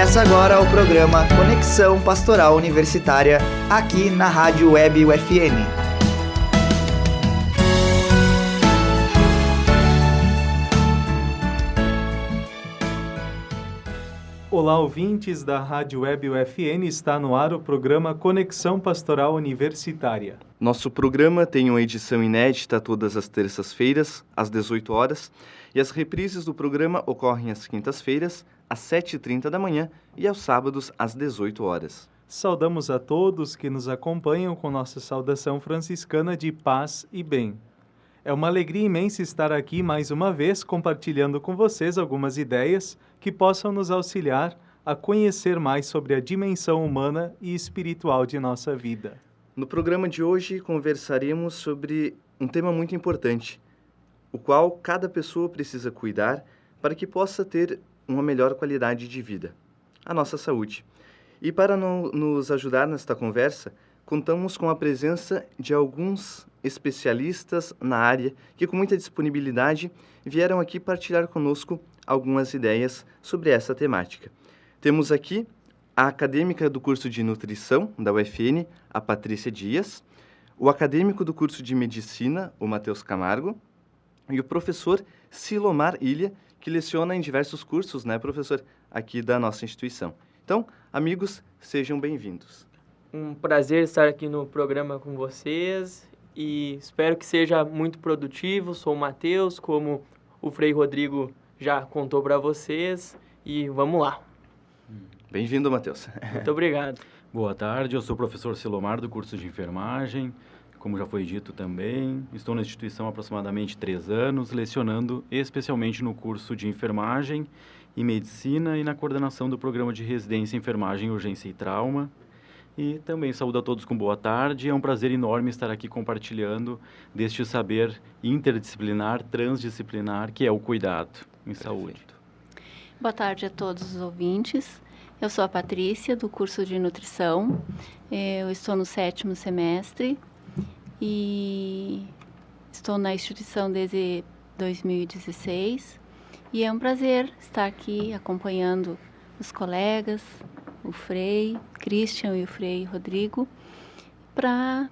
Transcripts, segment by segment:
Começa agora o programa Conexão Pastoral Universitária, aqui na Rádio Web UFN. Olá, ouvintes da Rádio Web UFN, está no ar o programa Conexão Pastoral Universitária. Nosso programa tem uma edição inédita todas as terças-feiras, às 18 horas, e as reprises do programa ocorrem às quintas-feiras, às 7h30 da manhã e aos sábados, às 18 horas. Saudamos a todos que nos acompanham com nossa saudação franciscana de paz e bem. É uma alegria imensa estar aqui mais uma vez compartilhando com vocês algumas ideias que possam nos auxiliar a conhecer mais sobre a dimensão humana e espiritual de nossa vida. No programa de hoje conversaremos sobre um tema muito importante, o qual cada pessoa precisa cuidar para que possa ter uma melhor qualidade de vida, a nossa saúde. E para nos ajudar nesta conversa, contamos com a presença de alguns especialistas na área que, com muita disponibilidade, vieram aqui partilhar conosco algumas ideias sobre essa temática. Temos aqui a acadêmica do curso de nutrição da UFN, a Patrícia Dias, o acadêmico do curso de medicina, o Matheus Camargo, e o professor Silomar Ilha, que leciona em diversos cursos, né, professor, aqui da nossa instituição. Então, amigos, sejam bem-vindos. Um prazer estar aqui no programa com vocês e espero que seja muito produtivo. Sou o Matheus, como o Frei Rodrigo já contou para vocês, e vamos lá. Bem-vindo, Matheus. Muito obrigado. Boa tarde, eu sou o professor Silomar do curso de enfermagem, como já foi dito também. Estou na instituição há aproximadamente 3 anos, lecionando especialmente no curso de enfermagem e medicina e na coordenação do programa de residência em enfermagem, urgência e trauma. E também saúdo a todos com boa tarde. É um prazer enorme estar aqui compartilhando deste saber interdisciplinar, transdisciplinar, que é o cuidado em saúde. Boa tarde a todos os ouvintes. Eu sou a Patrícia, do curso de nutrição. Eu estou no 7º semestre e estou na instituição desde 2016. E é um prazer estar aqui acompanhando os colegas, o Frei Christian e o Frei Rodrigo, para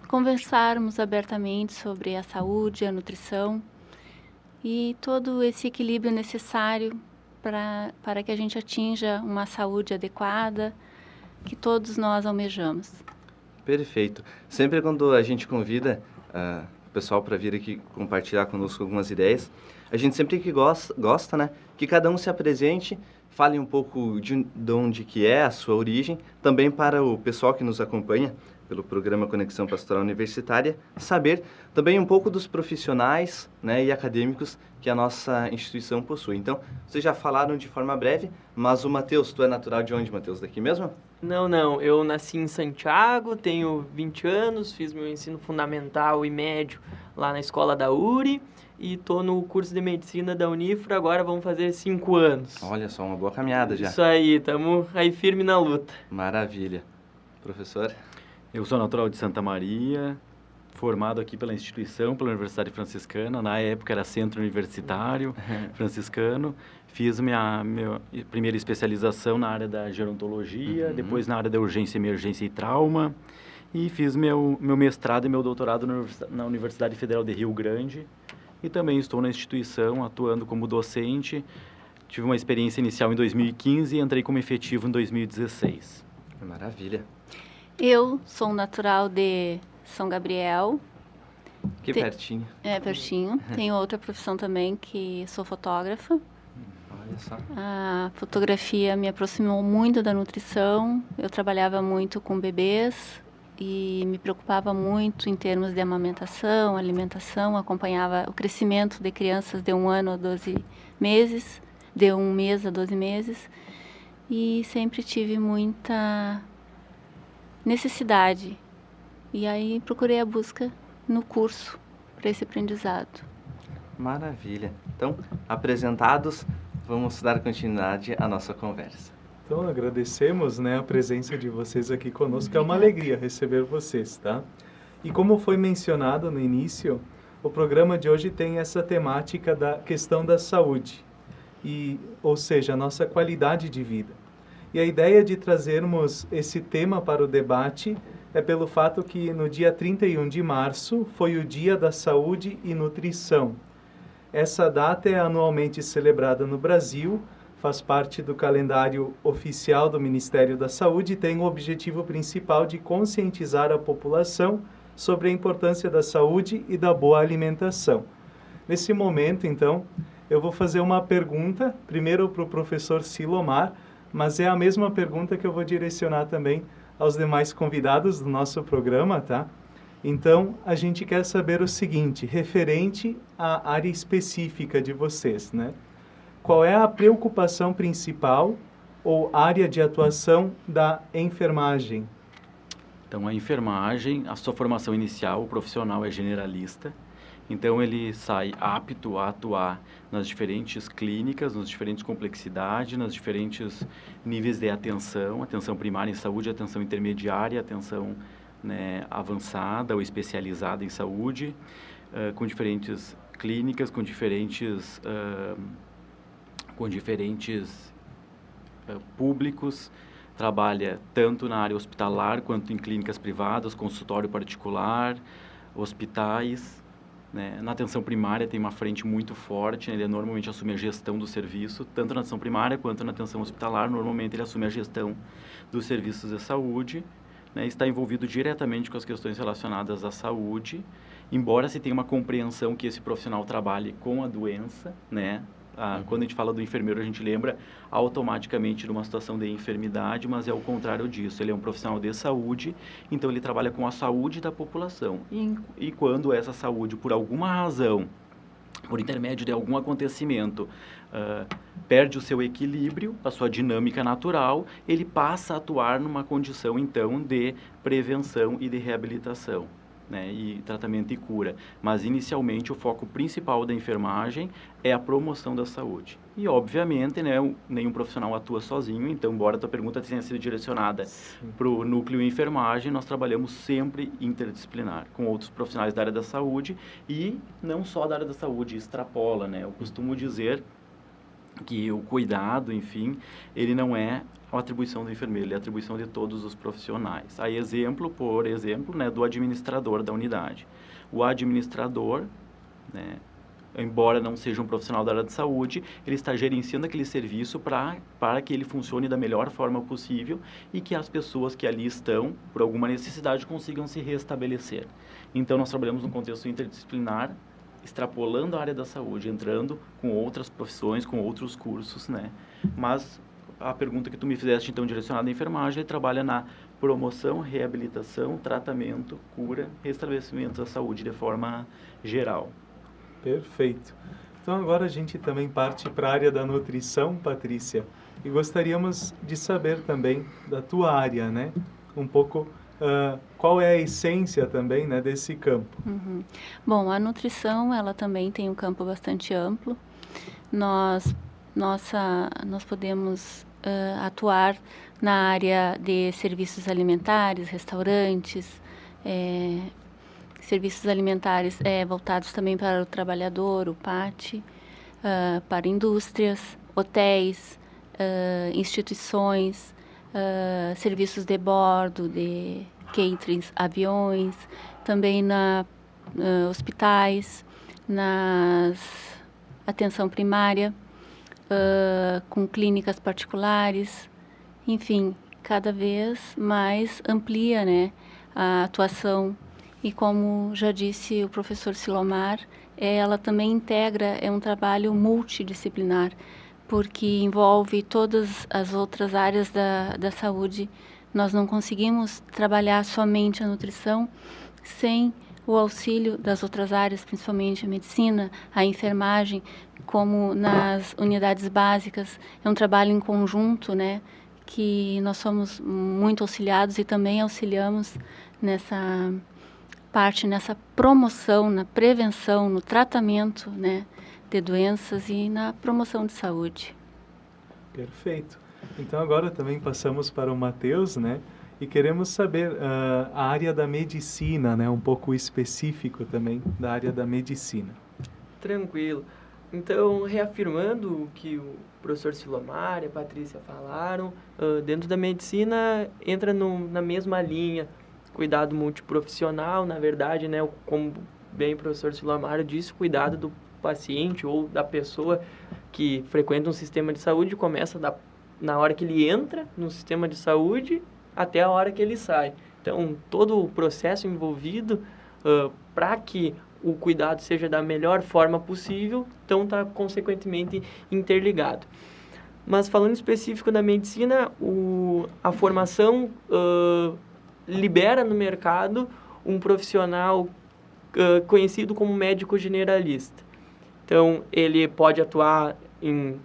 conversarmos abertamente sobre a saúde, a nutrição e todo esse equilíbrio necessário para que a gente atinja uma saúde adequada que todos nós almejamos. Perfeito. Sempre quando a gente convida o pessoal para vir aqui compartilhar conosco algumas ideias, a gente sempre que gosta, né, que cada um se apresente, fale um pouco de onde que é a sua origem, também para o pessoal que nos acompanha pelo programa Conexão Pastoral Universitária, saber também um pouco dos profissionais, né, e acadêmicos que a nossa instituição possui. Então, vocês já falaram de forma breve, mas o Matheus, tu é natural de onde, Matheus? Daqui mesmo? Não, eu nasci em Santiago, tenho 20 anos, fiz meu ensino fundamental e médio lá na escola da URI e estou no curso de medicina da Unifra, agora vamos fazer 5 anos. Olha só, uma boa caminhada já. Isso aí, estamos aí firme na luta. Maravilha. Professor? Eu sou natural de Santa Maria, formado aqui pela instituição, pela Universidade Franciscana. Na época era Centro Universitário Franciscano. Fiz minha primeira especialização na área da gerontologia, depois na área da urgência, emergência e trauma. E fiz meu mestrado e meu doutorado na Universidade Federal de Rio Grande. E também estou na instituição atuando como docente. Tive uma experiência inicial em 2015 e entrei como efetivo em 2016. Maravilha. Eu sou natural de São Gabriel. Que pertinho. É, pertinho. Tenho outra profissão também, que sou fotógrafa. Olha só. A fotografia me aproximou muito da nutrição. Eu trabalhava muito com bebês e me preocupava muito em termos de amamentação, alimentação. Acompanhava o crescimento de crianças de 1 ano a 12 meses, de 1 mês a 12 meses. E sempre tive muita necessidade. E aí procurei a busca no curso para esse aprendizado. Maravilha. Então, apresentados, vamos dar continuidade à nossa conversa. Então, agradecemos, né, a presença de vocês aqui conosco. É uma alegria receber vocês, tá? E como foi mencionado no início, o programa de hoje tem essa temática da questão da saúde, ou seja, a nossa qualidade de vida. E a ideia de trazermos esse tema para o debate é pelo fato que no dia 31 de março foi o Dia da Saúde e Nutrição. Essa data é anualmente celebrada no Brasil, faz parte do calendário oficial do Ministério da Saúde e tem o objetivo principal de conscientizar a população sobre a importância da saúde e da boa alimentação. Nesse momento, então, eu vou fazer uma pergunta, primeiro para o professor Silomar, mas é a mesma pergunta que eu vou direcionar também aos demais convidados do nosso programa, tá? Então, a gente quer saber o seguinte, referente à área específica de vocês, né? Qual é a preocupação principal ou área de atuação da enfermagem? Então, a enfermagem, a sua formação inicial, o profissional é generalista, então ele sai apto a atuar nas diferentes clínicas, nas diferentes complexidades, nas diferentes níveis de atenção primária em saúde, atenção intermediária, atenção, né, avançada ou especializada em saúde, com diferentes clínicas, com diferentes públicos, trabalha tanto na área hospitalar quanto em clínicas privadas, consultório particular, hospitais, né? Na atenção primária tem uma frente muito forte, né? Ele normalmente assume a gestão do serviço, tanto na atenção primária quanto na atenção hospitalar, normalmente ele assume a gestão dos serviços de saúde, né? Está envolvido diretamente com as questões relacionadas à saúde, embora se tenha uma compreensão que esse profissional trabalhe com a doença, né? Quando a gente fala do enfermeiro, a gente lembra automaticamente de uma situação de enfermidade, mas é o contrário disso. Ele é um profissional de saúde, então ele trabalha com a saúde da população. E quando essa saúde, por alguma razão, por intermédio de algum acontecimento, perde o seu equilíbrio, a sua dinâmica natural, ele passa a atuar numa condição, então, de prevenção e de reabilitação, né, e tratamento e cura. Mas, inicialmente, o foco principal da enfermagem é a promoção da saúde. E, obviamente, né, nenhum profissional atua sozinho, então, embora a tua pergunta tenha sido direcionada para o núcleo enfermagem, nós trabalhamos sempre interdisciplinar, com outros profissionais da área da saúde e não só da área da saúde, extrapola, né? Eu costumo dizer que o cuidado, enfim, ele não é a atribuição do enfermeiro, ele é a atribuição de todos os profissionais. Aí, por exemplo, né, do administrador da unidade. O administrador, né, embora não seja um profissional da área de saúde, ele está gerenciando aquele serviço para que ele funcione da melhor forma possível e que as pessoas que ali estão, por alguma necessidade, consigam se restabelecer. Então, nós trabalhamos num contexto interdisciplinar, extrapolando a área da saúde, entrando com outras profissões, com outros cursos, né? Mas a pergunta que tu me fizeste, então, direcionada à enfermagem, ele trabalha na promoção, reabilitação, tratamento, cura, restabelecimento da saúde de forma geral. Perfeito. Então, agora a gente também parte para a área da nutrição, Patrícia, e gostaríamos de saber também da tua área, né? Um pouco qual é a essência também, né, desse campo. Bom, a nutrição, ela também tem um campo bastante amplo. Nós podemos atuar na área de serviços alimentares, restaurantes, serviços alimentares voltados também para o trabalhador, o PAT, para indústrias, hotéis, instituições, serviços de bordo, de caterings, aviões, também hospitais, atenção primária, com clínicas particulares, enfim, cada vez mais amplia, né, a atuação. E como já disse o professor Silomar, ela também integra, é um trabalho multidisciplinar, porque envolve todas as outras áreas da saúde. Nós não conseguimos trabalhar somente a nutrição sem o auxílio das outras áreas, principalmente a medicina, a enfermagem, como nas unidades básicas. É um trabalho em conjunto, né, que nós somos muito auxiliados e também auxiliamos nessa parte, nessa promoção, na prevenção, no tratamento, né, de doenças e na promoção de saúde. Perfeito. Então agora também passamos para o Matheus, né? E queremos saber a área da medicina, né? Um pouco específico também da área da medicina. Tranquilo. Então, reafirmando o que o professor Silomar e a Patrícia falaram, dentro da medicina entra na mesma linha, cuidado multiprofissional, na verdade, né, como bem o professor Silomar disse, cuidado do paciente ou da pessoa que frequenta um sistema de saúde começa na hora que ele entra no sistema de saúde até a hora que ele sai. Então, todo o processo envolvido para que o cuidado seja da melhor forma possível, então está consequentemente interligado. Mas falando específico da medicina, a formação libera no mercado um profissional conhecido como médico generalista. Então, ele pode atuar em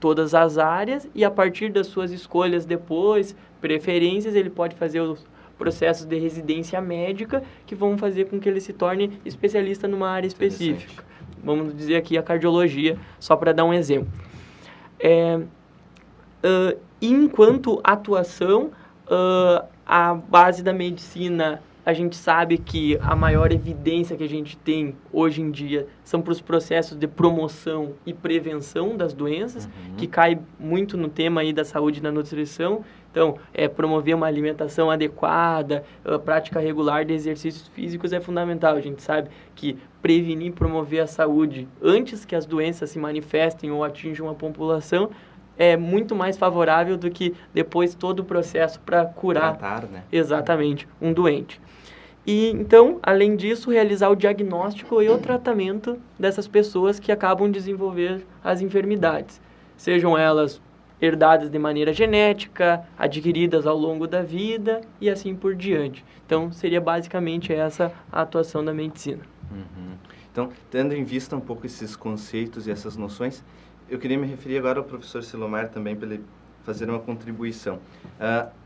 todas as áreas e a partir das suas escolhas depois, preferências, ele pode fazer os processos de residência médica que vão fazer com que ele se torne especialista numa área específica. Vamos dizer aqui a cardiologia, só para dar um exemplo. Enquanto atuação, a base da medicina, a gente sabe que a maior evidência que a gente tem hoje em dia são para os processos de promoção e prevenção das doenças, que cai muito no tema aí da saúde e da nutrição. Então, promover uma alimentação adequada, a prática regular de exercícios físicos é fundamental. A gente sabe que prevenir e promover a saúde antes que as doenças se manifestem ou atinjam a população é muito mais favorável do que depois todo o processo para curar exatamente um doente. E, então, além disso, realizar o diagnóstico e o tratamento dessas pessoas que acabam de desenvolver as enfermidades, sejam elas herdadas de maneira genética, adquiridas ao longo da vida e assim por diante. Então, seria basicamente essa a atuação da medicina. Então, tendo em vista um pouco esses conceitos e essas noções, eu queria me referir agora ao professor Silomar também para ele fazer uma contribuição.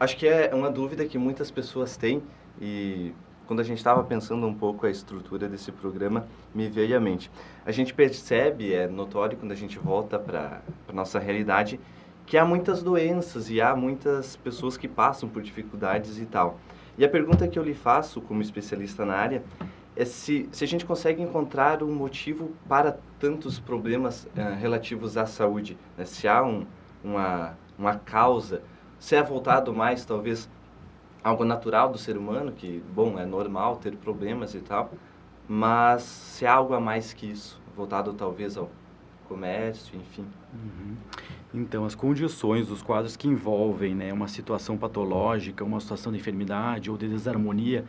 Acho que é uma dúvida que muitas pessoas têm e quando a gente estava pensando um pouco a estrutura desse programa, me veio à mente. A gente percebe, é notório quando a gente volta para a nossa realidade, que há muitas doenças e há muitas pessoas que passam por dificuldades e tal. E a pergunta que eu lhe faço, como especialista na área, é se a gente consegue encontrar um motivo para tantos problemas relativos à saúde, né? Se há uma causa, se é voltado mais, talvez, algo natural do ser humano, que, bom, é normal ter problemas e tal, mas se há algo a mais que isso, voltado talvez ao comércio, enfim. Então, as condições, os quadros que envolvem, né, uma situação patológica, uma situação de enfermidade ou de desarmonia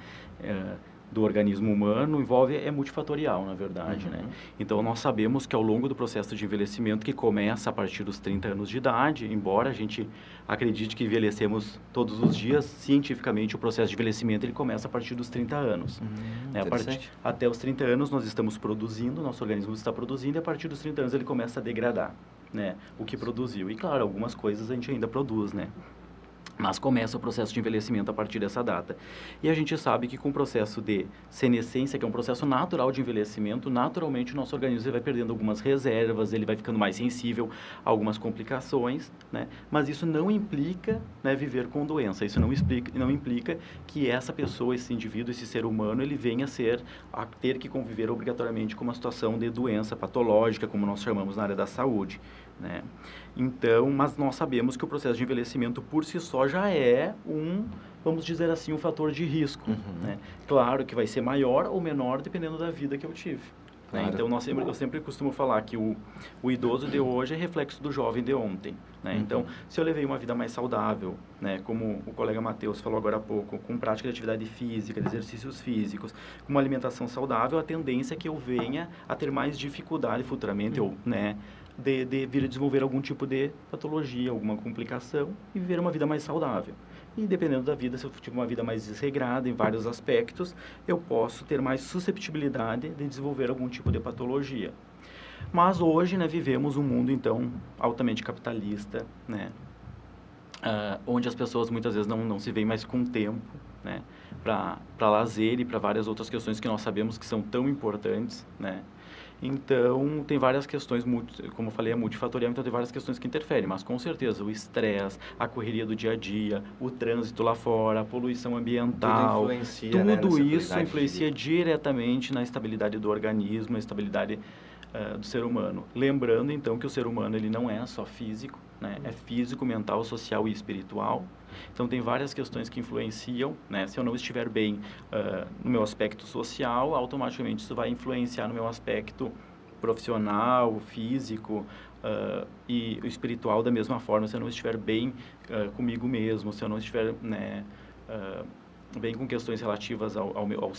do organismo humano é multifatorial, na verdade, né? Então, nós sabemos que ao longo do processo de envelhecimento, que começa a partir dos 30 anos de idade, embora a gente acredite que envelhecemos todos os dias, cientificamente o processo de envelhecimento ele começa a partir dos 30 anos. Né? Até os 30 anos nós estamos produzindo, nosso organismo está produzindo, e a partir dos 30 anos ele começa a degradar, né, o que produziu. E claro, algumas coisas a gente ainda produz, né? Mas começa o processo de envelhecimento a partir dessa data. E a gente sabe que com o processo de senescência, que é um processo natural de envelhecimento, naturalmente o nosso organismo vai perdendo algumas reservas, ele vai ficando mais sensível a algumas complicações, né? Mas isso não implica, né, viver com doença. Isso não implica que essa pessoa, esse indivíduo, esse ser humano, ele venha a ter que conviver obrigatoriamente com uma situação de doença patológica, como nós chamamos na área da saúde, né? Então, mas nós sabemos que o processo de envelhecimento por si só já é vamos dizer assim, um fator de risco, né? Claro que vai ser maior ou menor dependendo da vida que eu tive. Né? Então, eu sempre costumo falar que o idoso de hoje é reflexo do jovem de ontem. Né? Então, se eu levei uma vida mais saudável, né, como o colega Matheus falou agora há pouco, com prática de atividade física, de exercícios físicos, com uma alimentação saudável, a tendência é que eu venha a ter mais dificuldade futuramente, né, de vir a desenvolver algum tipo de patologia, alguma complicação e viver uma vida mais saudável. E dependendo da vida, se eu tiver uma vida mais desregrada em vários aspectos, eu posso ter mais susceptibilidade de desenvolver algum tipo de patologia. Mas hoje, né, vivemos um mundo, então, altamente capitalista, né, onde as pessoas muitas vezes não se veem mais com tempo, né, para lazer e para várias outras questões que nós sabemos que são tão importantes, né. Então, tem várias questões, como eu falei, é multifatorial, então tem várias questões que interferem, mas com certeza o estresse, a correria do dia a dia, o trânsito lá fora, a poluição ambiental, tudo isso influencia diretamente na estabilidade do organismo, na estabilidade do ser humano. Lembrando, então, que o ser humano ele não é só físico, né? É físico, mental, social e espiritual. Então, tem várias questões que influenciam, né? Se eu não estiver bem no meu aspecto social, automaticamente isso vai influenciar no meu aspecto profissional, físico e o espiritual da mesma forma. Se eu não estiver bem comigo mesmo, se eu não estiver, né, bem com questões relativas ao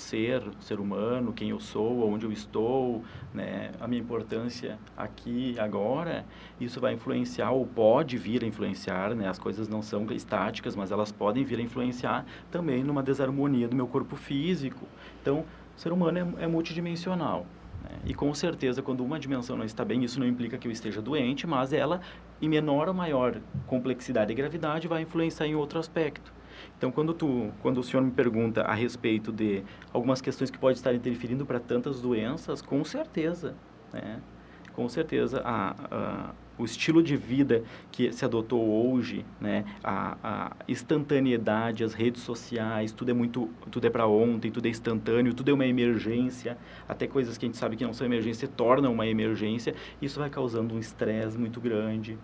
ser humano, quem eu sou, onde eu estou, né, a minha importância aqui, agora, isso vai influenciar ou pode vir a influenciar, né, as coisas não são estáticas, mas elas podem vir a influenciar também numa desarmonia do meu corpo físico. Então, o ser humano é multidimensional, né, e com certeza, quando uma dimensão não está bem, isso não implica que eu esteja doente, mas ela, em menor ou maior complexidade e gravidade, vai influenciar em outro aspecto. Então, quando o senhor me pergunta a respeito de algumas questões que podem estar interferindo para tantas doenças, com certeza, né? Com certeza, o estilo de vida que se adotou hoje, né? A instantaneidade, as redes sociais, tudo é para ontem, tudo é instantâneo, tudo é uma emergência, até coisas que a gente sabe que não são emergência se tornam uma emergência, isso vai causando um estresse muito grande.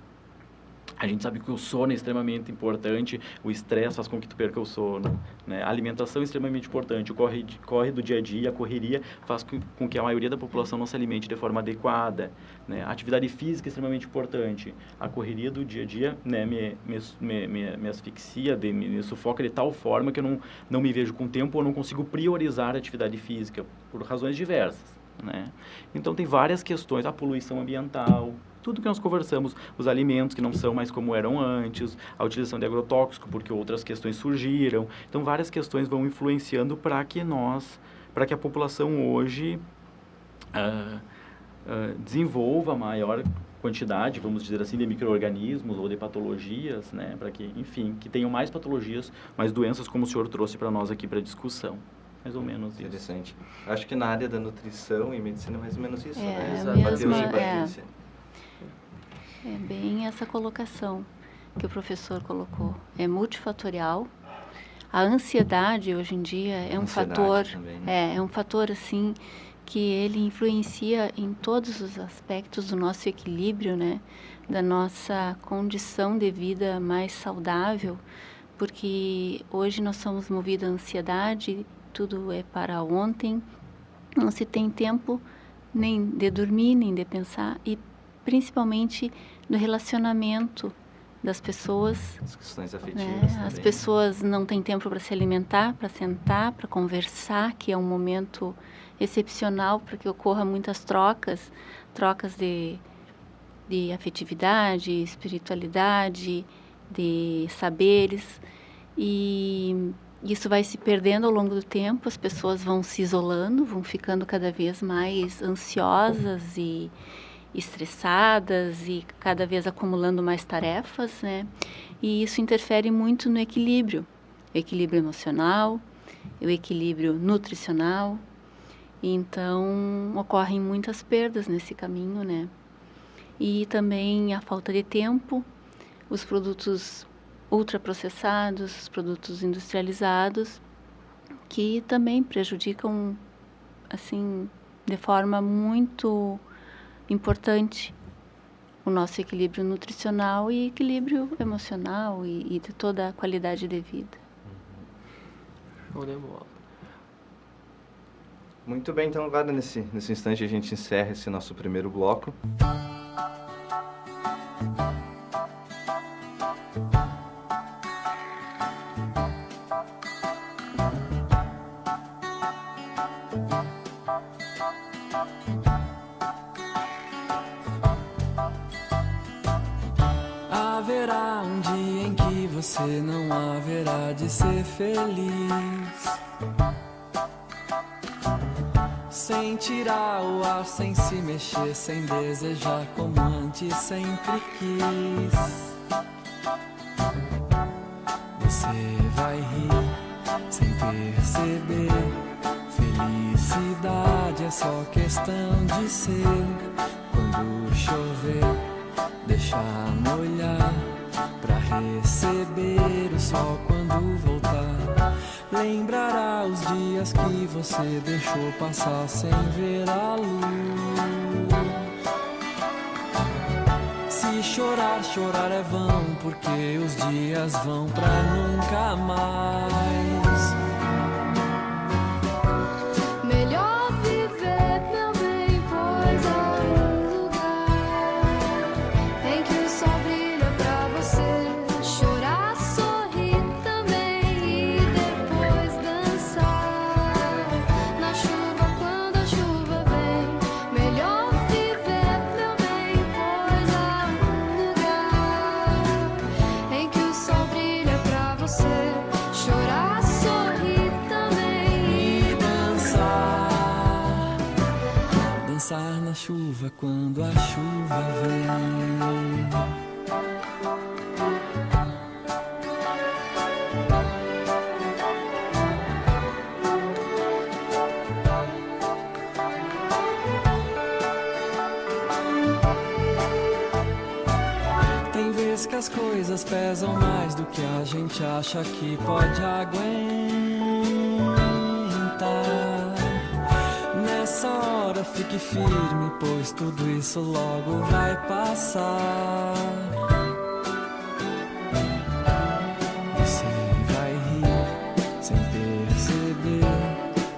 A gente sabe que o sono é extremamente importante, o estresse faz com que tu perca o sono, né? A alimentação é extremamente importante, o corre do dia a dia, a correria faz com que a maioria da população não se alimente de forma adequada, né? A atividade física é extremamente importante, a correria do dia a dia, né, me asfixia, me sufoca de tal forma que eu não me vejo com tempo ou não consigo priorizar a atividade física, por razões diversas, né? Então tem várias questões, a poluição ambiental, tudo que nós conversamos, os alimentos que não são mais como eram antes, a utilização de agrotóxico porque outras questões surgiram. Então, várias questões vão influenciando para que a população hoje desenvolva maior quantidade, vamos dizer assim, de micro-organismos ou de patologias, né? Para que, enfim, que tenham mais patologias, mais doenças, como o senhor trouxe para nós aqui para discussão. Mais ou menos isso. Interessante. Acho que na área da nutrição e medicina é mais ou menos isso, né? É bem essa colocação que o professor colocou. É multifatorial. A ansiedade, hoje em dia, é um fator... Também, né? É um fator, assim, que ele influencia em todos os aspectos do nosso equilíbrio, né? Da nossa condição de vida mais saudável, porque hoje nós somos movidos à ansiedade, tudo é para ontem, não se tem tempo nem de dormir, nem de pensar, e principalmente no relacionamento das pessoas. As questões afetivas, né? também. As pessoas não têm tempo para se alimentar, para sentar, para conversar, que é um momento excepcional para que ocorra muitas trocas de afetividade, espiritualidade, de saberes, e isso vai se perdendo ao longo do tempo, as pessoas vão se isolando, vão ficando cada vez mais ansiosas e estressadas e cada vez acumulando mais tarefas, né? E isso interfere muito no equilíbrio, o equilíbrio emocional, o equilíbrio nutricional. Então, ocorrem muitas perdas nesse caminho, né? E também a falta de tempo, os produtos ultraprocessados, os produtos industrializados, que também prejudicam, assim, de forma muito importante o nosso equilíbrio nutricional e equilíbrio emocional e de toda a qualidade de vida. Show de bola. Muito bem, então agora nesse instante a gente encerra esse nosso primeiro bloco. Haverá um dia em que você não haverá de ser feliz, sem tirar o ar, sem se mexer, sem desejar como antes sempre quis. Você vai rir sem perceber, felicidade é só questão de ser. Quando chover, deixar molhar, pra receber o sol quando voltar. Lembrará os dias que você deixou passar sem ver a luz. chorar, chorar é vão, porque os dias vão pra nunca mais. Melhor viver, meu bem, pois há um lugar em que o sol brilha pra você chorar, sorrir também e depois dançar na chuva quando a chuva vem. Melhor viver, meu bem, pois há um lugar em que o sol brilha pra você chorar, sorrir também e dançar na chuva quando a chuva vem. Tem vezes que as coisas pesam mais do que a gente acha que pode aguentar. Nessa hora fique firme, pois tudo isso logo vai passar. Você vai rir sem perceber.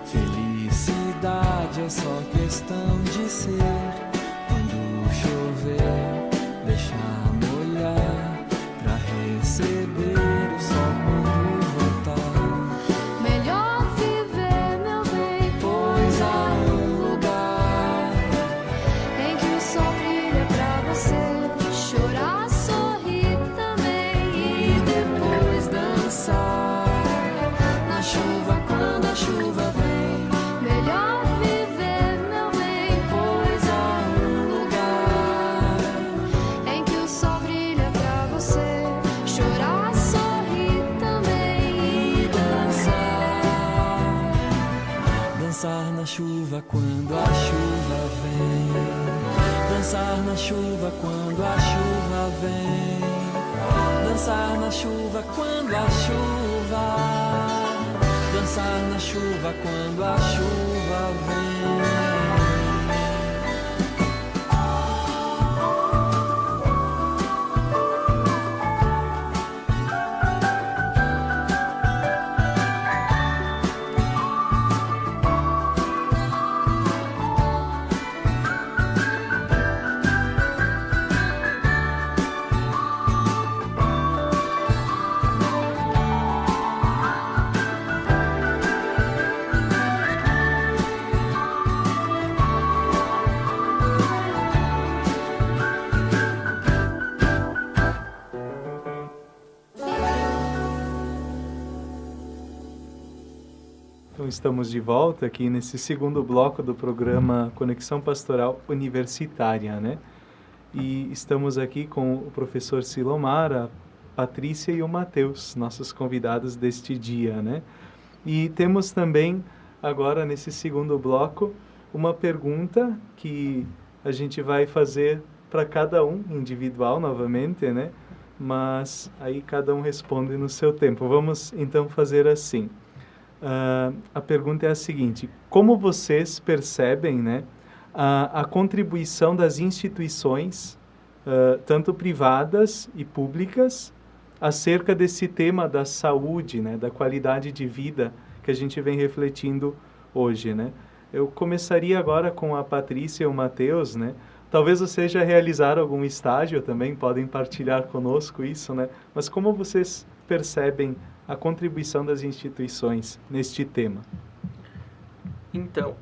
Felicidade é só questão de ser. Quando chover, deixar molhar pra receber o sol quando voltar. melhor viver, meu bem, Pois há um lugar em que o sol brilha pra você chorar, sorrir também e depois dançar na chuva quando a chuva vem. melhor viver, meu bem, Pois há um lugar em que o sol brilha pra você chorar, sorrir também e dançar na chuva quando a chuva vem. Dançar na chuva quando a chuva vem. Dançar na chuva quando a chuva. Dançar na chuva quando a chuva vem. Então estamos de volta aqui nesse segundo bloco do programa Conexão Pastoral Universitária, né? E estamos aqui com o professor Silomar, a Patrícia e o Matheus, nossos convidados deste dia, né? E temos também, agora nesse segundo bloco, uma pergunta que a gente vai fazer para cada um, individual novamente, né? Mas aí cada um responde no seu tempo. Vamos então fazer assim. A pergunta é a seguinte: como vocês percebem, né, a contribuição das instituições, tanto privadas e públicas, acerca desse tema da saúde, né, da qualidade de vida que a gente vem refletindo hoje, né? Eu começaria agora com a Patrícia e o Matheus, né? Talvez vocês já realizaram algum estágio também, podem partilhar conosco isso, né? Mas como vocês percebem a contribuição das instituições neste tema? Então,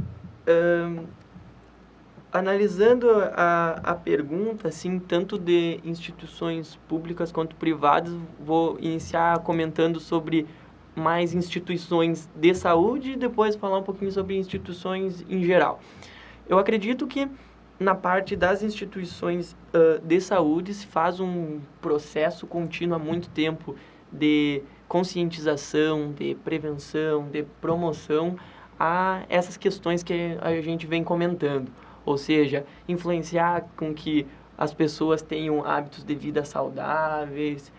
analisando a pergunta, assim, tanto de instituições públicas quanto privadas, vou iniciar comentando sobre mais instituições de saúde e depois falar um pouquinho sobre instituições em geral. Eu acredito que na parte das instituições de saúde se faz um processo contínuo há muito tempo de conscientização, de prevenção, de promoção a essas questões que a gente vem comentando. Ou seja, influenciar com que as pessoas tenham hábitos de vida saudáveis,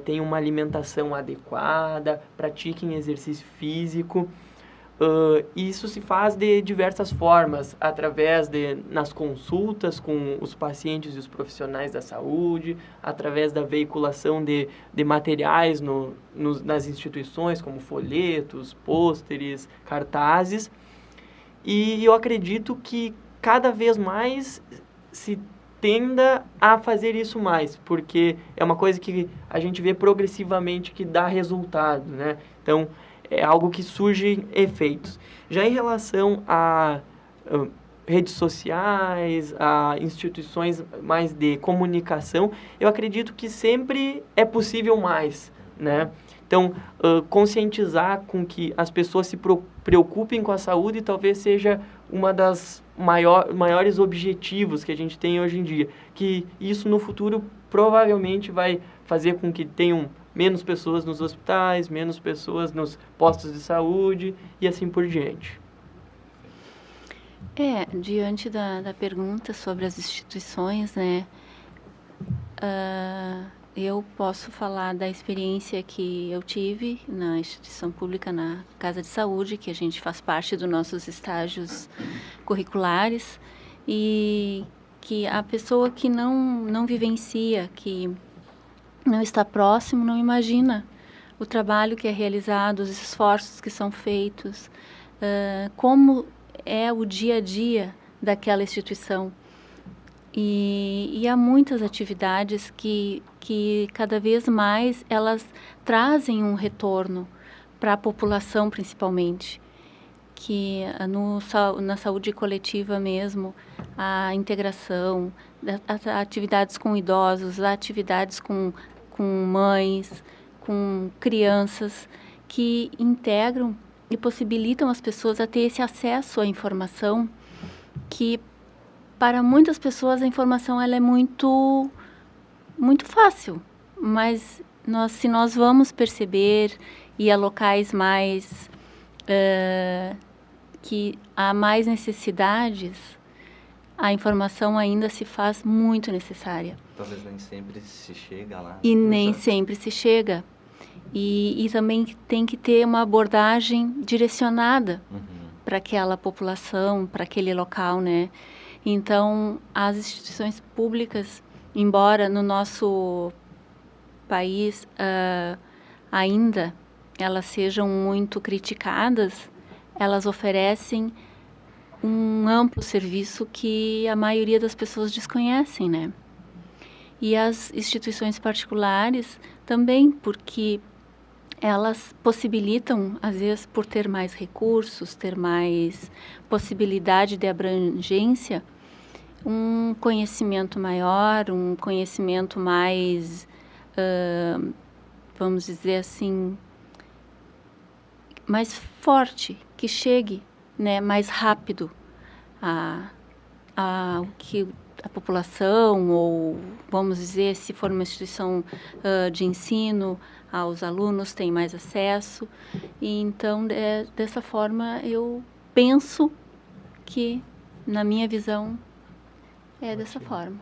tenham uma alimentação adequada, pratiquem exercício físico. Isso se faz de diversas formas, através nas consultas com os pacientes e os profissionais da saúde, através da veiculação de materiais nas instituições, como folhetos, pôsteres, cartazes. E eu acredito que cada vez mais se tenda a fazer isso mais, porque é uma coisa que a gente vê progressivamente que dá resultado, né? Então, é algo que surge efeitos. Já em relação a redes sociais, a instituições mais de comunicação, eu acredito que sempre é possível mais, né? Então, conscientizar com que as pessoas se preocupem com a saúde talvez seja uma das maiores objetivos que a gente tem hoje em dia. Que isso no futuro provavelmente vai fazer com que tenham menos pessoas nos hospitais, menos pessoas nos postos de saúde e assim por diante. Diante da pergunta sobre as instituições, né, eu posso falar da experiência que eu tive na instituição pública, na Casa de Saúde, que a gente faz parte dos nossos estágios curriculares, e que a pessoa que não vivencia, que não está próximo, não imagina o trabalho que é realizado, os esforços que são feitos, como é o dia a dia daquela instituição. E há muitas atividades que cada vez mais elas trazem um retorno para a população, principalmente, que na saúde coletiva mesmo, a integração, as atividades com idosos, atividades com mães, com crianças, que integram e possibilitam as pessoas a ter esse acesso à informação, que para muitas pessoas a informação ela é muito, muito fácil, mas se nós vamos perceber e a locais mais que há mais necessidades, a informação ainda se faz muito necessária. Talvez nem sempre se chega lá. E nem sempre se chega. E também tem que ter uma abordagem direcionada para aquela população, para aquele local, né? Então, as instituições públicas, embora no nosso país ainda elas sejam muito criticadas, elas oferecem um amplo serviço que a maioria das pessoas desconhecem, né? E as instituições particulares também, porque elas possibilitam, às vezes, por ter mais recursos, ter mais possibilidade de abrangência, um conhecimento maior, um conhecimento mais, vamos dizer assim, mais forte, que chegue, né, mais rápido a população, ou vamos dizer, se for uma instituição de ensino, aos alunos têm mais acesso. E então, dessa forma, eu penso que, na minha visão, é dessa forma.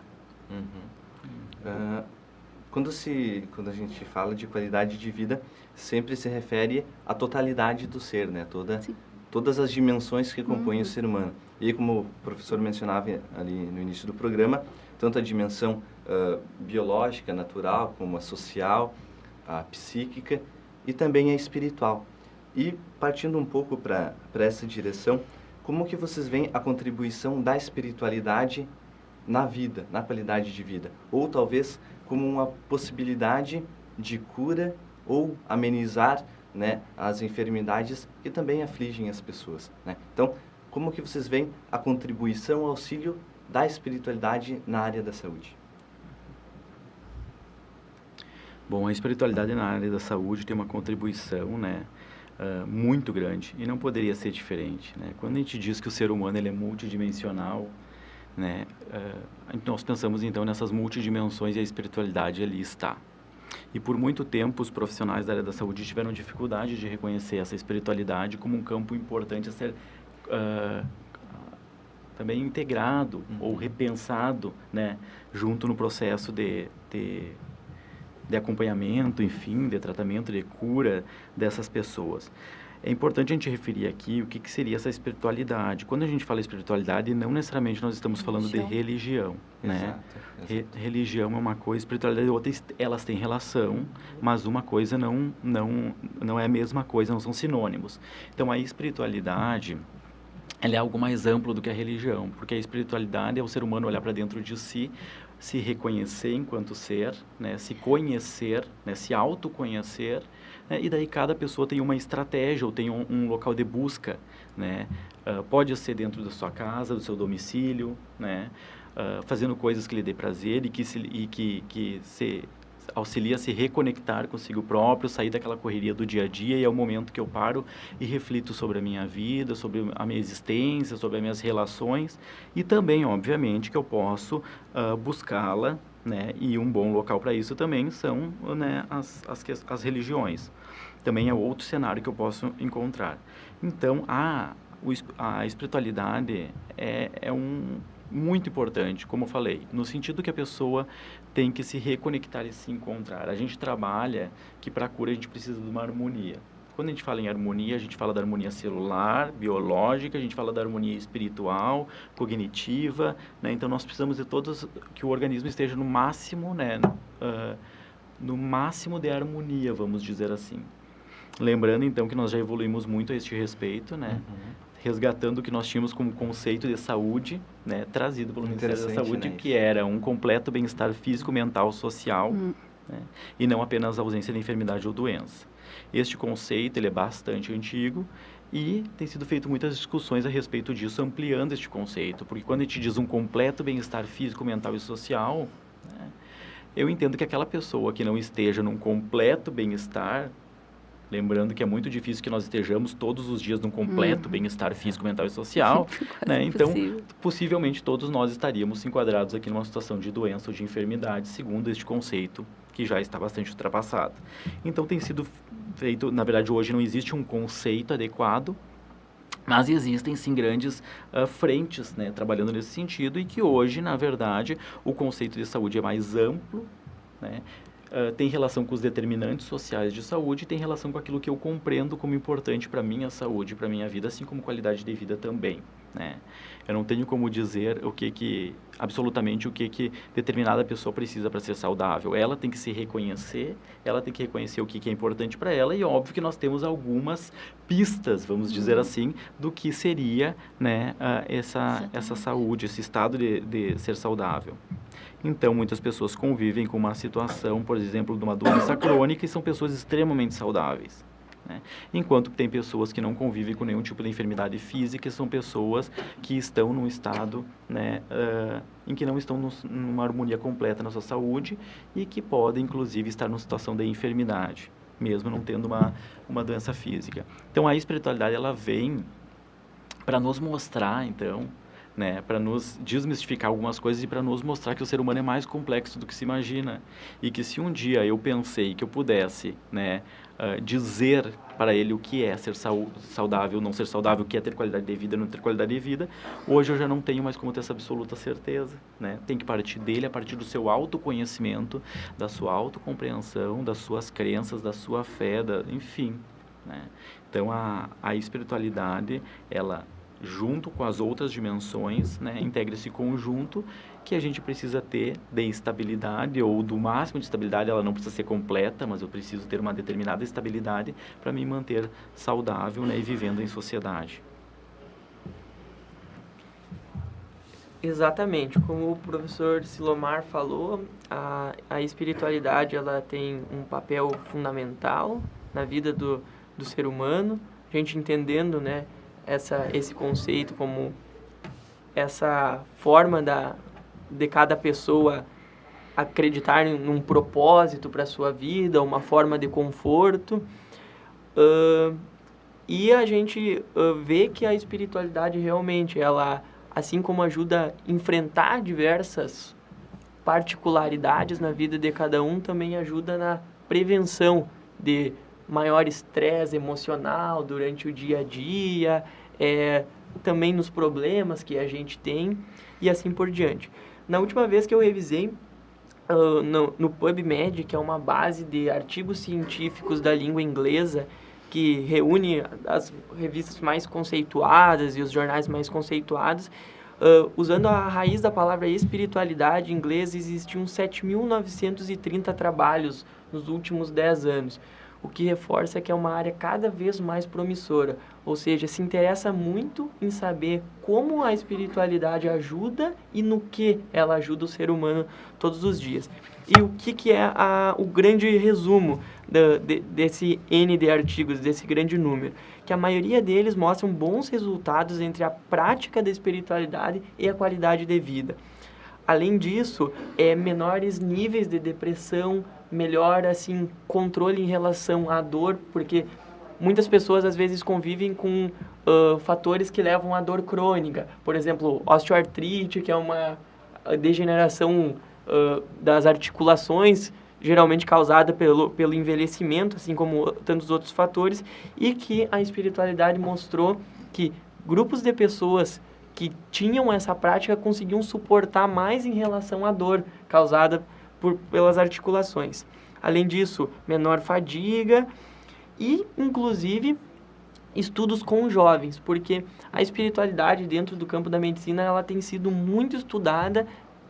Quando a gente fala de qualidade de vida, sempre se refere à totalidade do ser, né? Todas as dimensões que compõem o ser humano. E como o professor mencionava ali no início do programa, tanto a dimensão biológica, natural, como a social, a psíquica e também a espiritual. E partindo um pouco para essa direção, como que vocês veem a contribuição da espiritualidade na vida, na qualidade de vida? Ou talvez como uma possibilidade de cura ou amenizar, né, as enfermidades que também afligem as pessoas, né? Então, como que vocês veem a contribuição, o auxílio da espiritualidade na área da saúde? Bom, a espiritualidade na área da saúde tem uma contribuição, né, muito grande, e não poderia ser diferente, né? Quando a gente diz que o ser humano ele é multidimensional, né, nós pensamos então nessas multidimensões, e a espiritualidade ali está. E por muito tempo os profissionais da área da saúde tiveram dificuldade de reconhecer essa espiritualidade como um campo importante a ser também integrado ou repensado, né, junto no processo de acompanhamento, enfim, de tratamento, de cura dessas pessoas. É importante a gente referir aqui o que seria essa espiritualidade. Quando a gente fala espiritualidade, não necessariamente nós estamos falando de religião, né? Religião é uma coisa, espiritualidade é outra, elas têm relação, mas uma coisa não é a mesma coisa, não são sinônimos. Então, a espiritualidade, ela é algo mais amplo do que a religião, porque a espiritualidade é o ser humano olhar para dentro de si, se reconhecer enquanto ser, né? Se conhecer, né? Se autoconhecer, né? E daí cada pessoa tem uma estratégia ou tem um local de busca, né? Pode ser dentro da sua casa, do seu domicílio, né? Fazendo coisas que lhe dê prazer e que se auxilia a se reconectar consigo próprio, sair daquela correria do dia a dia, e é o momento que eu paro e reflito sobre a minha vida, sobre a minha existência, sobre as minhas relações, e também, obviamente, que eu posso buscá-la, né? E um bom local para isso também são, né, as religiões. Também é outro cenário que eu posso encontrar. Então, a espiritualidade é muito importante, como eu falei, no sentido que a pessoa tem que se reconectar e se encontrar. A gente trabalha que para a cura a gente precisa de uma harmonia. Quando a gente fala em harmonia, a gente fala da harmonia celular, biológica, a gente fala da harmonia espiritual, cognitiva, né? Então nós precisamos de todos, que o organismo esteja no máximo, né? No máximo de harmonia, vamos dizer assim. Lembrando então que nós já evoluímos muito a este respeito, né? Resgatando o que nós tínhamos como conceito de saúde, né, trazido pelo Ministério da Saúde, né, que era um completo bem-estar físico, mental, social, né, e não apenas a ausência de enfermidade ou doença. Este conceito ele é bastante antigo e tem sido feito muitas discussões a respeito disso, ampliando este conceito, porque quando a gente diz um completo bem-estar físico, mental e social, né, eu entendo que aquela pessoa que não esteja num completo bem-estar, lembrando que é muito difícil que nós estejamos todos os dias num completo bem-estar físico, mental e social, né? Então, possivelmente todos nós estaríamos enquadrados aqui numa situação de doença ou de enfermidade, segundo este conceito, que já está bastante ultrapassado. Então, tem sido feito, na verdade, hoje não existe um conceito adequado, mas existem, sim, grandes frentes, né, trabalhando nesse sentido, e que hoje, na verdade, o conceito de saúde é mais amplo, né? Tem relação com os determinantes sociais de saúde e tem relação com aquilo que eu compreendo como importante para a minha saúde, para a minha vida, assim como qualidade de vida também, né? Eu não tenho como dizer absolutamente o que determinada pessoa precisa para ser saudável. Ela tem que se reconhecer, ela tem que reconhecer o que é importante para ela, e óbvio que nós temos algumas pistas, vamos dizer assim, do que seria, né, essa saúde, esse estado de ser saudável. Então, muitas pessoas convivem com uma situação, por exemplo, de uma doença crônica, e são pessoas extremamente saudáveis, né? Enquanto tem pessoas que não convivem com nenhum tipo de enfermidade física, são pessoas que estão num estado, né, em que não estão numa harmonia completa na sua saúde e que podem, inclusive, estar numa situação de enfermidade, mesmo não tendo uma doença física. Então, a espiritualidade, ela vem para nos mostrar, então, né, para nos desmistificar algumas coisas e para nos mostrar que o ser humano é mais complexo do que se imagina, e que se um dia eu pensei que eu pudesse, né, dizer para ele o que é ser saudável, não ser saudável, o que é ter qualidade de vida, não ter qualidade de vida, hoje eu já não tenho mais como ter essa absoluta certeza, né? Tem que partir dele, a partir do seu autoconhecimento, da sua autocompreensão, das suas crenças, da sua fé, enfim, né? Então a espiritualidade, ela, junto com as outras dimensões, né, integra esse conjunto que a gente precisa ter de estabilidade, ou do máximo de estabilidade. Ela não precisa ser completa, mas eu preciso ter uma determinada estabilidade para me manter saudável, né, e vivendo em sociedade. Exatamente, como o professor Silomar falou, a espiritualidade, ela tem um papel fundamental na vida do ser humano. A gente entendendo, né, esse conceito como essa forma de cada pessoa acreditar num propósito para a sua vida, uma forma de conforto, e a gente vê que a espiritualidade realmente, ela, assim como ajuda a enfrentar diversas particularidades na vida de cada um, também ajuda na prevenção de maior estresse emocional durante o dia a dia, também nos problemas que a gente tem, e assim por diante. Na última vez que eu revisei no PubMed, que é uma base de artigos científicos da língua inglesa, que reúne as revistas mais conceituadas e os jornais mais conceituados. Usando a raiz da palavra espiritualidade em inglês, existiam 7.930 trabalhos nos últimos 10 anos, o que reforça que é uma área cada vez mais promissora, ou seja, se interessa muito em saber como a espiritualidade ajuda e no que ela ajuda o ser humano todos os dias. E o que é o grande resumo desse N de artigos, desse grande número? Que a maioria deles mostram bons resultados entre a prática da espiritualidade e a qualidade de vida. Além disso, menores níveis de depressão, melhor assim, controle em relação à dor, porque muitas pessoas às vezes convivem com fatores que levam à dor crônica. Por exemplo, osteoartrite, que é uma degeneração das articulações, geralmente causada pelo envelhecimento, assim como tantos outros fatores, e que a espiritualidade mostrou que grupos de pessoas que tinham essa prática conseguiam suportar mais em relação à dor causada pelas articulações. Além disso, menor fadiga e, inclusive, estudos com jovens, porque a espiritualidade dentro do campo da medicina ela tem sido muito estudada,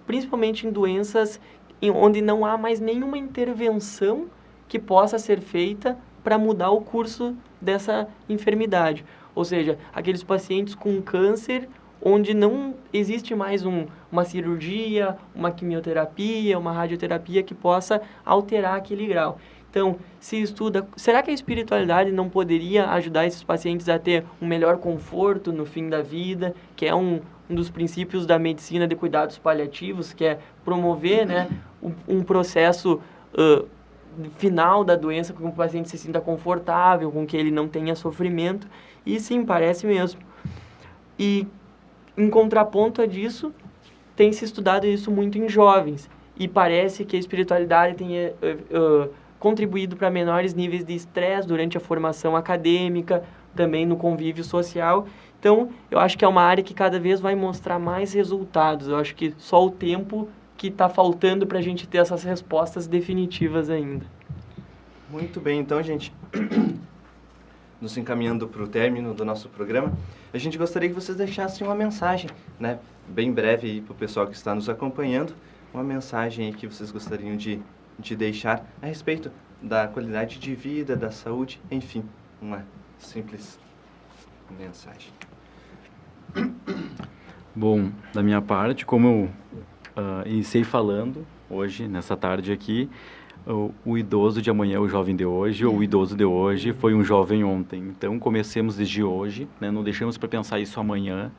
principalmente em doenças onde não há mais nenhuma intervenção que possa ser feita para mudar o curso dessa enfermidade. Ou seja, aqueles pacientes com câncer onde não existe mais uma cirurgia, uma quimioterapia, uma radioterapia que possa alterar aquele grau. Então, se estuda, será que a espiritualidade não poderia ajudar esses pacientes a ter um melhor conforto no fim da vida, que é um dos princípios da medicina de cuidados paliativos, que é promover, né, um processo final da doença, com que o paciente se sinta confortável, com que ele não tenha sofrimento, e sim, parece mesmo. E, em contraponto a disso, tem se estudado isso muito em jovens, e parece que a espiritualidade tem contribuído para menores níveis de estresse durante a formação acadêmica, também no convívio social. Então, eu acho que é uma área que cada vez vai mostrar mais resultados. Eu acho que só o tempo que está faltando para a gente ter essas respostas definitivas ainda. Muito bem, então, gente, nos encaminhando para o término do nosso programa, a gente gostaria que vocês deixassem uma mensagem, né, bem breve aí para o pessoal que está nos acompanhando, uma mensagem aí que vocês gostariam de deixar a respeito da qualidade de vida, da saúde, enfim, uma simples mensagem. Bom, da minha parte, como eu iniciei falando hoje, nessa tarde aqui, o idoso de amanhã é o jovem de hoje, ou o idoso de hoje foi um jovem ontem. Então, comecemos desde hoje, né? Não deixemos para pensar isso amanhã.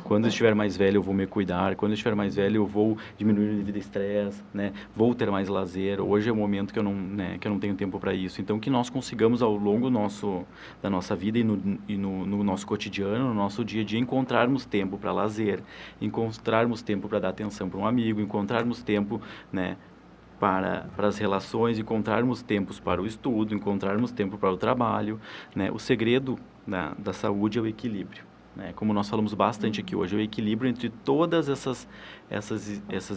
Quando eu estiver mais velho, eu vou me cuidar. Quando eu estiver mais velho, eu vou diminuir o nível de estresse, né? Vou ter mais lazer. Hoje é o momento que eu não tenho tempo para isso. Então, que nós consigamos, ao longo da nossa vida e no nosso cotidiano, no nosso dia a dia, encontrarmos tempo para lazer, encontrarmos tempo para dar atenção para um amigo, encontrarmos tempo, né, para as relações, encontrarmos tempos para o estudo, encontrarmos tempo para o trabalho, né? O segredo da saúde é o equilíbrio, né? Como nós falamos bastante aqui hoje, é o equilíbrio entre todas essas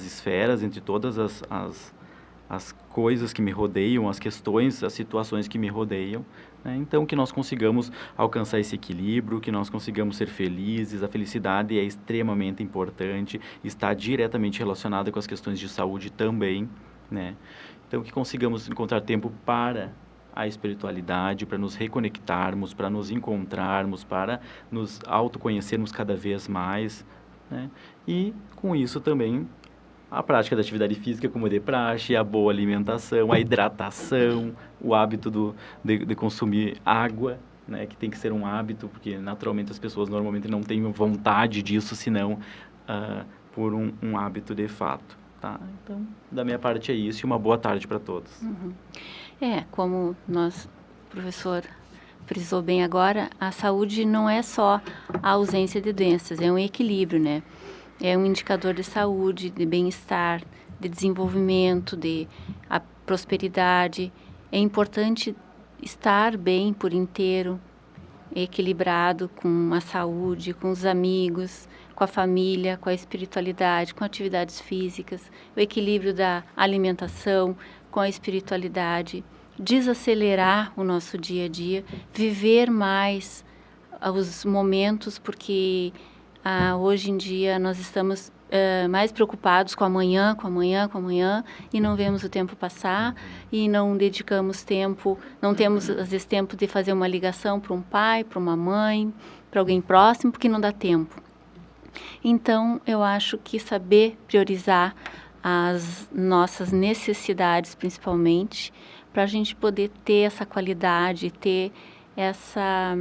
esferas, entre todas as coisas que me rodeiam, as questões, as situações que me rodeiam, né? Então, que nós consigamos alcançar esse equilíbrio, que nós consigamos ser felizes. A felicidade é extremamente importante, está diretamente relacionada com as questões de saúde também, né? Então, que consigamos encontrar tempo para a espiritualidade, para nos reconectarmos, para nos encontrarmos, para nos autoconhecermos cada vez mais, né? E, com isso também, a prática da atividade física, como de praxe, a boa alimentação, a hidratação, o hábito de consumir água, né? Que tem que ser um hábito, porque naturalmente as pessoas normalmente não têm vontade disso, senão por um hábito de fato. Tá? Então, da minha parte é isso, e uma boa tarde para todos. Uhum. Como o professor frisou bem agora, a saúde não é só a ausência de doenças, é um equilíbrio, né? É um indicador de saúde, de bem-estar, de desenvolvimento, de prosperidade. É importante estar bem por inteiro, equilibrado com a saúde, com os amigos, com a família, com a espiritualidade, com atividades físicas, o equilíbrio da alimentação com a espiritualidade, desacelerar o nosso dia a dia, viver mais os momentos, porque hoje em dia nós estamos mais preocupados com amanhã, e não vemos o tempo passar, e não dedicamos tempo, não temos às vezes tempo de fazer uma ligação para um pai, para uma mãe, para alguém próximo, porque não dá tempo. Então, eu acho que saber priorizar as nossas necessidades, principalmente, para a gente poder ter essa qualidade, ter essa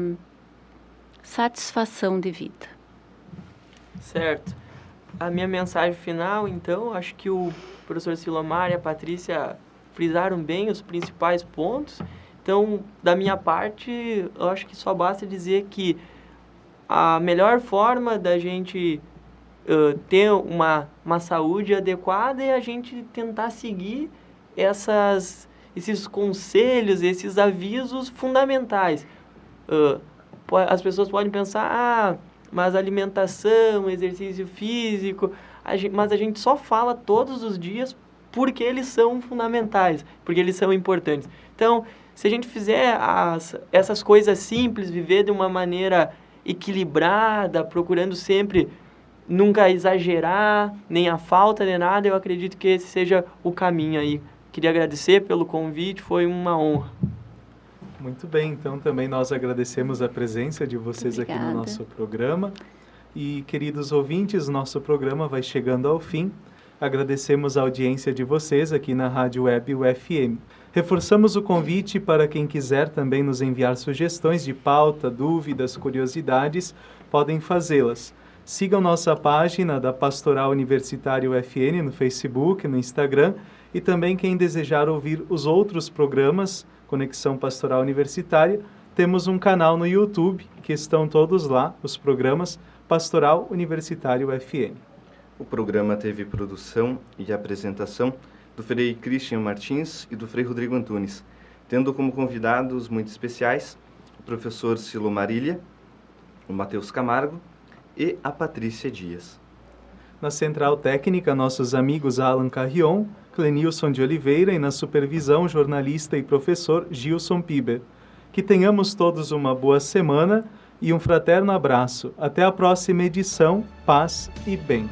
satisfação de vida. Certo. A minha mensagem final, então, acho que o professor Silomar e a Patrícia frisaram bem os principais pontos. Então, da minha parte, eu acho que só basta dizer que a melhor forma da gente ter uma saúde adequada é a gente tentar seguir esses conselhos, esses avisos fundamentais. As pessoas podem pensar, mas alimentação, exercício físico, mas a gente só fala todos os dias porque eles são fundamentais, porque eles são importantes. Então, se a gente fizer essas coisas simples, viver de uma maneira equilibrada, procurando sempre nunca exagerar, nem a falta de nada, eu acredito que esse seja o caminho aí. Queria agradecer pelo convite, foi uma honra. Muito bem, então também nós agradecemos a presença de vocês aqui no nosso programa. E, queridos ouvintes, nosso programa vai chegando ao fim. Agradecemos a audiência de vocês aqui na Rádio Web UFM. Reforçamos o convite para quem quiser também nos enviar sugestões de pauta, dúvidas, curiosidades, podem fazê-las. Sigam nossa página da Pastoral Universitária UFN no Facebook, no Instagram, e também quem desejar ouvir os outros programas Conexão Pastoral Universitária, temos um canal no YouTube, que estão todos lá, os programas Pastoral Universitário UFN. O programa teve produção e apresentação do Frei Christian Martins e do Frei Rodrigo Antunes, tendo como convidados muito especiais o professor Silomar Ilha, o Matheus Camargo e a Patrícia Dias. Na Central Técnica, nossos amigos Alan Carrion, Clenilson de Oliveira e na supervisão, jornalista e professor Gilson Piber. Que tenhamos todos uma boa semana e um fraterno abraço. Até a próxima edição. Paz e bem.